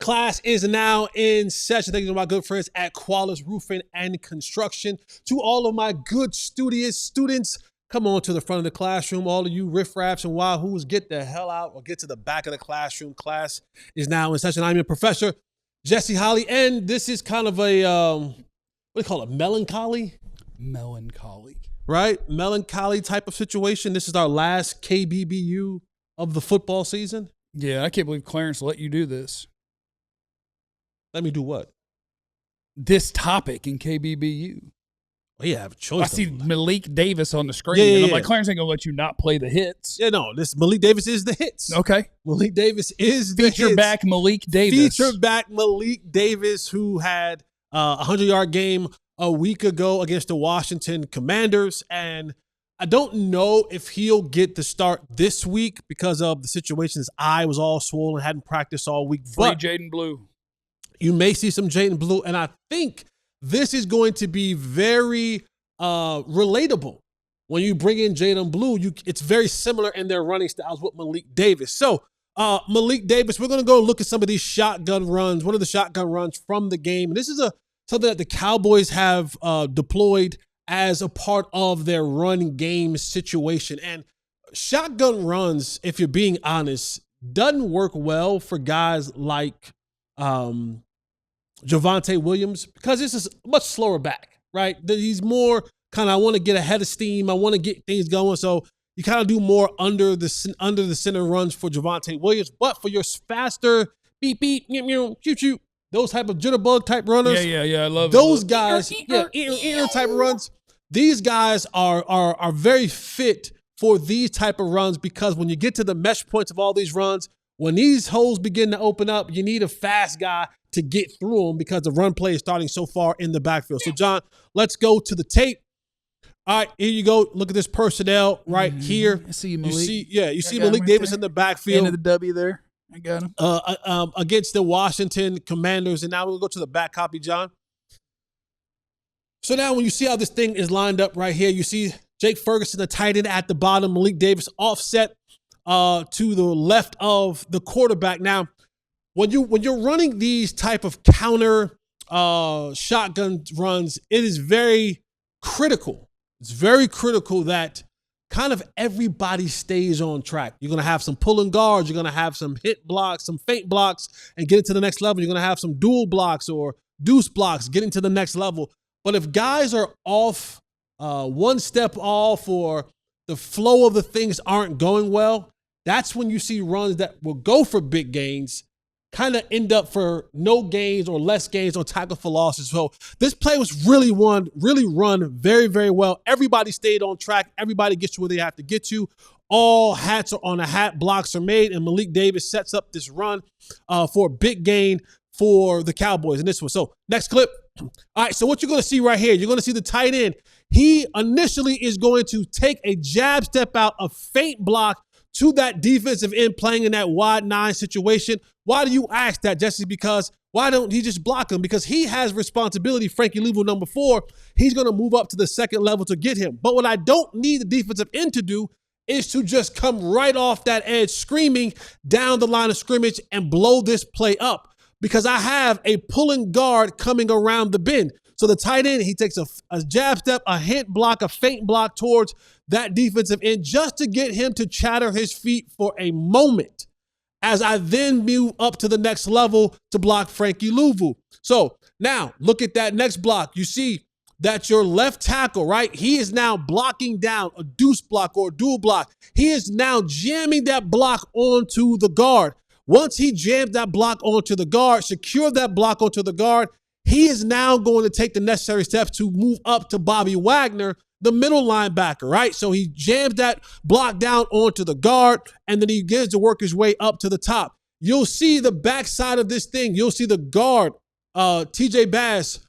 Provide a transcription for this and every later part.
class is now in session. Thank you to my good friends at Qualys Roofing and Construction. To all of my good studious students, come on to the front of the classroom. All of you riffraffs and wahoos, get the hell out or get to the back of the classroom. Class is now in session. I'm your professor, Jesse Holley, and this is kind of a, what do you call it, melancholy? Melancholy. Right? Melancholy type of situation. This is our last KBBU of the football season. Yeah, I can't believe Clarence let you do this. Let me do what? This topic in KBBU. Well, yeah, I have a choice. I see Malik Davis on the screen. Yeah, and I'm like, Clarence ain't going to let you not play the hits. Yeah, no, this Malik Davis is the hits. Okay. Malik Davis is the Feature hits. back Malik Davis. Feature back Malik Davis, who had a 100-yard game a week ago against the Washington Commanders. And I don't know if he'll get the start this week because of the situation. His eye was all swollen, hadn't practiced all week. Free Jaden Blue. You may see some Jaden Blue, and I think this is going to be very relatable. When you bring in Jaden Blue, it's very similar in their running styles with Malik Davis. So Malik Davis, we're going to go look at some of these shotgun runs, one of the shotgun runs from the game. And this is something that the Cowboys have deployed as a part of their run game situation. And shotgun runs, if you're being honest, doesn't work well for guys like Javonte Williams because this is much slower back, right? He's more kind of, I want to get ahead of steam. I want to get things going. So you kind of do more under the center runs for Javonte Williams. But for your faster beep, beep, shoot, shoot, those type of jitterbug type runners. Yeah, I love those guys. Yeah, type of runs. These guys are very fit for these type of runs because when you get to the mesh points of all these runs, when these holes begin to open up, you need a fast guy to get through them because the run play is starting so far in the backfield. So, John, let's go to the tape. All right, here you go. Look at this personnel right here. I see you, Malik. You see Malik Davis in the backfield. End of the W there. I got him. Against the Washington Commanders. And now we'll go to the back copy, John. So now when you see how this thing is lined up right here, you see Jake Ferguson, the tight end at the bottom, Malik Davis offset to the left of the quarterback. Now, when you're running these type of counter shotgun runs, it is very critical. It's very critical that kind of everybody stays on track. You're going to have some pulling guards. You're going to have some hit blocks, some feint blocks, and get into the next level. You're going to have some dual blocks or deuce blocks getting to the next level. But if guys are off, one step off, or the flow of the things aren't going well, that's when you see runs that will go for big gains kind of end up for no gains or less gains or tackle for losses. So this play was really run very, very well. Everybody stayed on track. Everybody gets to where they have to get to. All hats are on a hat. Blocks are made, and Malik Davis sets up this run for a big gain for the Cowboys in this one. So next clip. All right, so what you're going to see right here, you're going to see the tight end. He initially is going to take a jab step out, a feint block to that defensive end playing in that wide 9 situation. Why do you ask that, Jesse? Because why don't he just block him? Because he has responsibility. Frankie Louvu, number 4, he's going to move up to the second level to get him. But what I don't need the defensive end to do is to just come right off that edge screaming down the line of scrimmage and blow this play up. Because I have a pulling guard coming around the bend. So the tight end, he takes a jab step, a hint block, a feint block towards that defensive end just to get him to chatter his feet for a moment as I then move up to the next level to block Frankie Louvu. So now look at that next block. You see that your left tackle, right? He is now blocking down a deuce block or a dual block. He is now jamming that block onto the guard. Once he jams that block onto the guard, secure that block onto the guard, he is now going to take the necessary steps to move up to Bobby Wagner, the middle linebacker, right? So he jams that block down onto the guard, and then he begins to work his way up to the top. You'll see the backside of this thing. You'll see the guard, TJ Bass,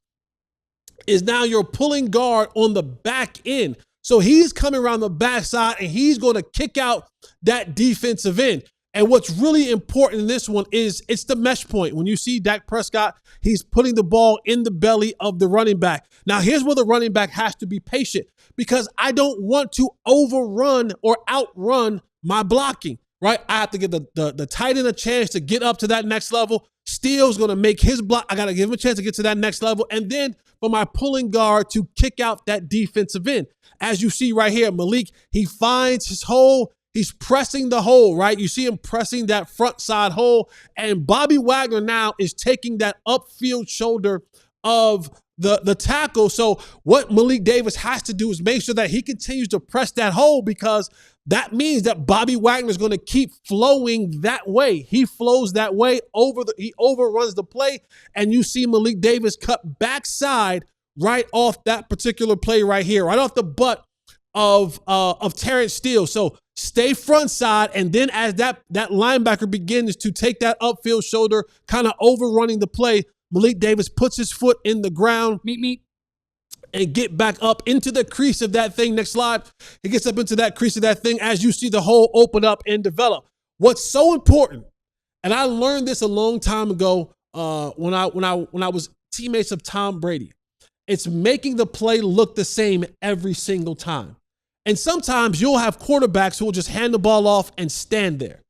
is now your pulling guard on the back end. So he's coming around the backside, and he's going to kick out that defensive end. And what's really important in this one is it's the mesh point. When you see Dak Prescott, he's putting the ball in the belly of the running back. Now, here's where the running back has to be patient because I don't want to overrun or outrun my blocking, right? I have to give the tight end a chance to get up to that next level, Steele's going to make his block. I got to give him a chance to get to that next level. And then for my pulling guard to kick out that defensive end. As you see right here, Malik, he finds his hole. He's pressing the hole, right? You see him pressing that front side hole. And Bobby Wagner now is taking that upfield shoulder of the tackle. So what Malik Davis has to do is make sure that he continues to press that hole, because that means that Bobby Wagner is going to keep flowing that way. He flows that way he overruns the play, and you see Malik Davis cut backside right off that particular play right here, right off the butt of Terrence Steele. So stay front side, and then as that linebacker begins to take that upfield shoulder, kind of overrunning the play, Malik Davis puts his foot in the ground. Meet. And get back up into the crease of that thing. Next slide. He gets up into that crease of that thing as you see the hole open up and develop. What's so important, and I learned this a long time ago when I was teammates of Tom Brady, it's making the play look the same every single time. And sometimes you'll have quarterbacks who will just hand the ball off and stand there.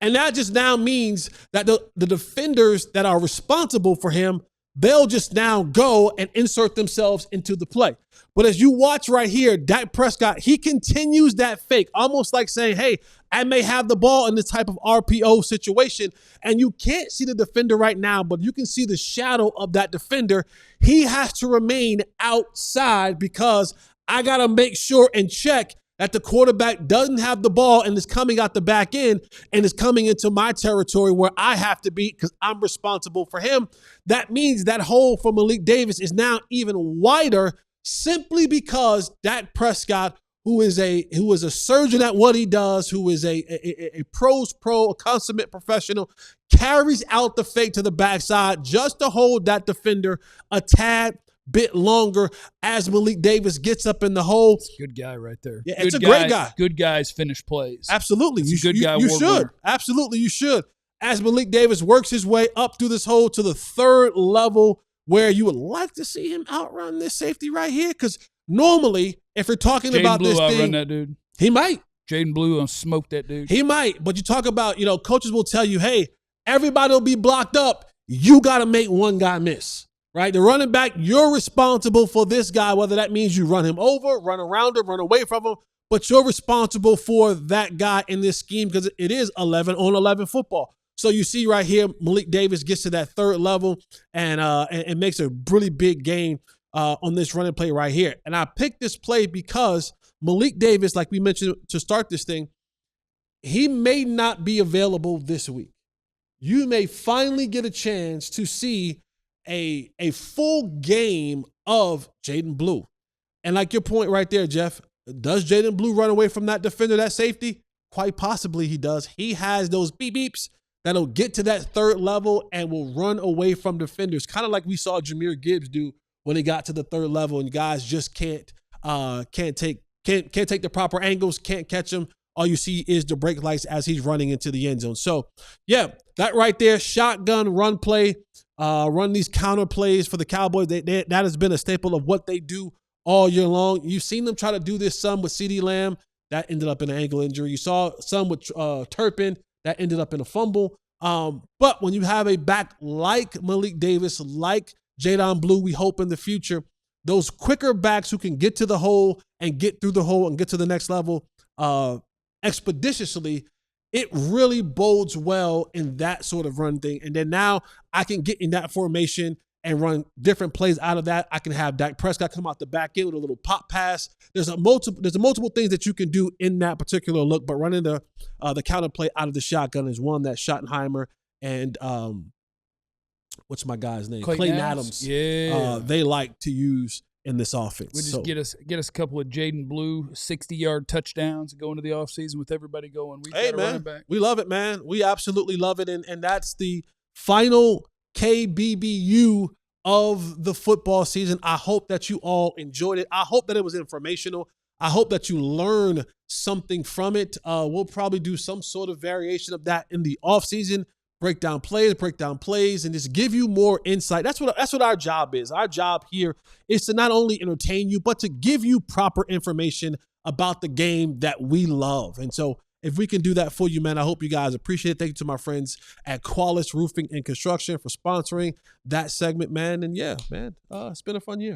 And that just now means that the defenders that are responsible for him, they'll just now go and insert themselves into the play. But as you watch right here, Dak Prescott, he continues that fake, almost like saying, hey, I may have the ball in this type of RPO situation. And you can't see the defender right now, but you can see the shadow of that defender. He has to remain outside, because I got to make sure and check that the quarterback doesn't have the ball and is coming out the back end and is coming into my territory where I have to be, because I'm responsible for him. That means that hole for Malik Davis is now even wider, simply because Dak Prescott, who is a surgeon at what he does, who is a pro's pro, a consummate professional, carries out the fake to the backside just to hold that defender a tad bit longer as Malik Davis gets up in the hole. Good guy right there. Yeah, it's a great guy. Good guys finish plays. Absolutely. You should. Absolutely, you should. As Malik Davis works his way up through this hole to the third level, where you would like to see him outrun this safety right here, because normally, if you're talking about this thing, outrun that dude. He might. Jaden Blue will smoke that dude. He might. But you talk about, coaches will tell you, hey, everybody will be blocked up. You got to make one guy miss. Right? The running back, you're responsible for this guy, whether that means you run him over, run around him, run away from him, but you're responsible for that guy in this scheme, because it is 11 on 11 football. So you see right here, Malik Davis gets to that third level and makes a really big gain on this running play right here. And I picked this play because Malik Davis, like we mentioned to start this thing, he may not be available this week. You may finally get a chance to see a full game of Jaden Blue. And like your point right there, Jeff, does Jaden Blue run away from that defender, that safety? Quite possibly he does. He has those beep beeps that'll get to that third level and will run away from defenders, kind of like we saw Jahmyr Gibbs do when he got to the third level, and guys just can't take the proper angles, can't catch him. All you see is the brake lights as he's running into the end zone. So, yeah, that right there, shotgun run play, run these counter plays for the Cowboys. That has been a staple of what they do all year long. You've seen them try to do this some with CeeDee Lamb. That ended up in an ankle injury. You saw some with Turpin. That ended up in a fumble. But when you have a back like Malik Davis, like Jaden Blue, we hope in the future, those quicker backs who can get to the hole and get through the hole and get to the next level expeditiously, it really bodes well in that sort of run thing. And then now I can get in that formation and run different plays out of that. I can have Dak Prescott come out the back end with a little pop pass. There's a multiple things that you can do in that particular look, but running the counter play out of the shotgun is one that Schottenheimer and what's my guy's name? Clayton Adams. Yeah. They like to use in this offense. We just get us a couple of Jaden Blue 60-yard touchdowns going into the offseason with everybody going. We got a running back. We love it, man. We absolutely love it. And that's the final KBBU of the football season. I hope that you all enjoyed it. I hope that it was informational. I hope that you learned something from it. We'll probably do some sort of variation of that in the offseason. Break down plays, and just give you more insight. That's what our job is. Our job here is to not only entertain you, but to give you proper information about the game that we love. And so if we can do that for you, man, I hope you guys appreciate it. Thank you to my friends at Qualis Roofing and Construction for sponsoring that segment, man. And yeah, man, it's been a fun year.